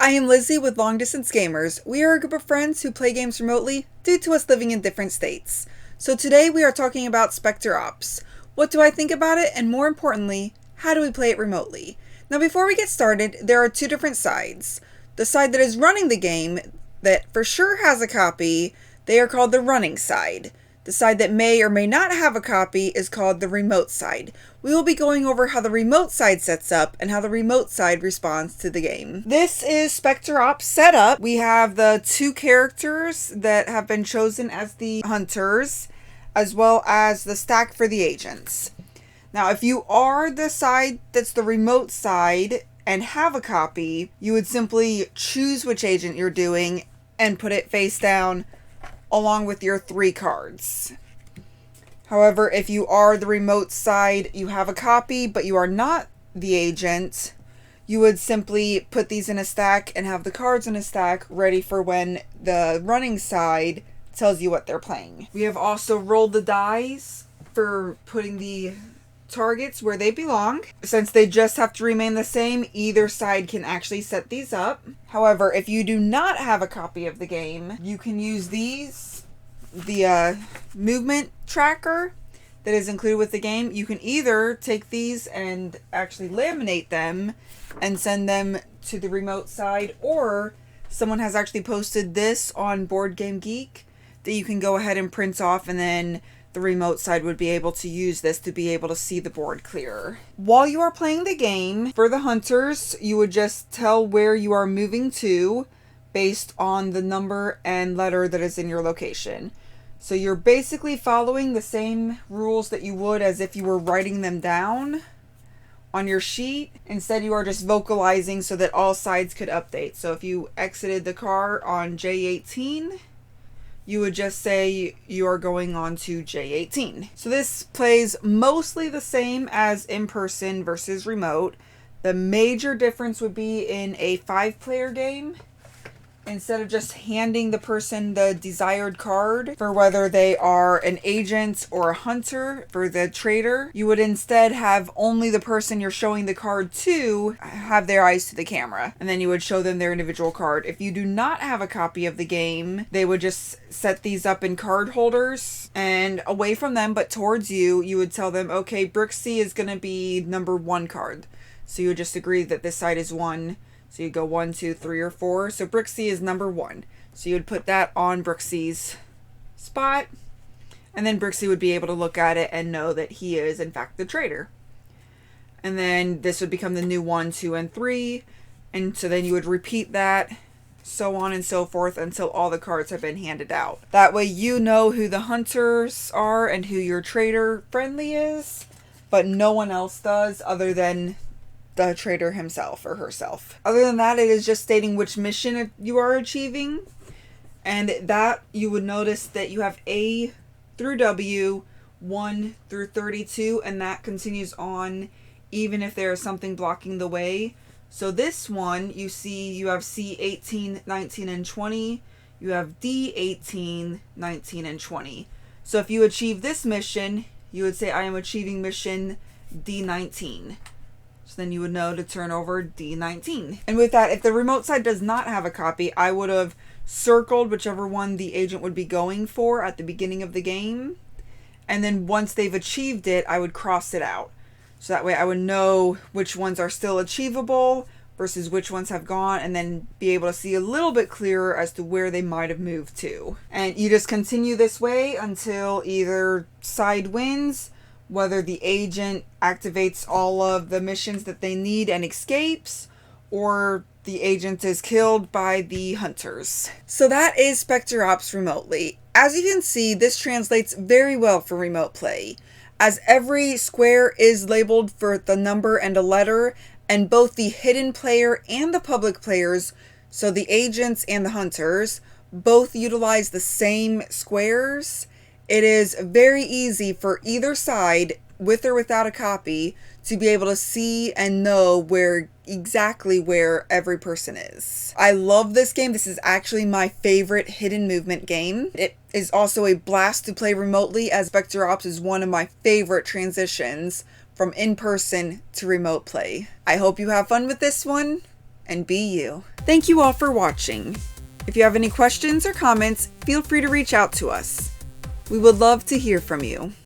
I am Lizzy with Long Distance Gamers. We are a group of friends who play games remotely due to us living in different states. So today we are talking about Specter Ops. What do I think about it, and more importantly, how do we play it remotely? Now before we get started, there are two different sides. The side that is running the game, that for sure has a copy, they are called the running side. The side that may or may not have a copy is called the remote side. We will be going over how the remote side sets up and how the remote side responds to the game. This is Specter Ops setup. We have the two characters that have been chosen as the hunters, as well as the stack for the agents. Now, if you are the side that's the remote side and have a copy, you would simply choose which agent you're doing and put it face down along with your 3 cards. However, if you are the remote side, you have a copy, but you are not the agent, you would simply put these in a stack and have the cards in a stack ready for when the running side tells you what they're playing. We have also rolled the dice for putting the targets where they belong. Since they just have to remain the same, either side can actually set these up. However, if you do not have a copy of the game, you can use these, the movement tracker that is included with the game. You can either take these and actually laminate them and send them to the remote side, or someone has actually posted this on Board Game Geek that you can go ahead and print off, and then the remote side would be able to use this to be able to see the board clearer. While you are playing the game, for the hunters, you would just tell where you are moving to based on the number and letter that is in your location. So you're basically following the same rules that you would as if you were writing them down on your sheet. Instead, you are just vocalizing so that all sides could update. So if you exited the car on J18, you would just say you are going on to J18. So this plays mostly the same as in-person versus remote. The major difference would be in a 5-player game. Instead of just handing the person the desired card for whether they are an agent or a hunter for the trader, you would instead have only the person you're showing the card to have their eyes to the camera, and then you would show them their individual card. If you do not have a copy of the game, they would just set these up in card holders and away from them but towards you. You would tell them, okay, Brixie is going to be number 1 card. So you would just agree that this side is 1. So you go 1, 2, 3, or 4. So Brixie is number 1. So you would put that on Brixie's spot. And then Brixie would be able to look at it and know that he is, in fact, the trader. And then this would become the new 1, 2, and 3. And so then you would repeat that, so on and so forth, until all the cards have been handed out. That way you know who the hunters are and who your trader friendly is. But no one else does other than the trader himself or herself. Other than that, it is just stating which mission you are achieving, and that you would notice that you have A through W, 1 through 32, and that continues on even if there is something blocking the way. So this one, you see you have C 18, 19, and 20. You have D 18, 19, and 20. So if you achieve this mission, you would say, I am achieving mission D19. So then you would know to turn over D19. And with that, if the remote side does not have a copy, I would have circled whichever one the agent would be going for at the beginning of the game. And then once they've achieved it, I would cross it out. So that way I would know which ones are still achievable versus which ones have gone, and then be able to see a little bit clearer as to where they might have moved to. And you just continue this way until either side wins, whether the agent activates all of the missions that they need and escapes, or the agent is killed by the hunters. So that is Specter Ops remotely. As you can see, this translates very well for remote play, as every square is labeled for the number and a letter, and both the hidden player and the public players, so the agents and the hunters, both utilize the same squares. It is very easy for either side, with or without a copy, to be able to see and know exactly where every person is. I love this game. This is actually my favorite hidden movement game. It is also a blast to play remotely, as Specter Ops is one of my favorite transitions from in-person to remote play. I hope you have fun with this one, and be you. Thank you all for watching. If you have any questions or comments, feel free to reach out to us. We would love to hear from you.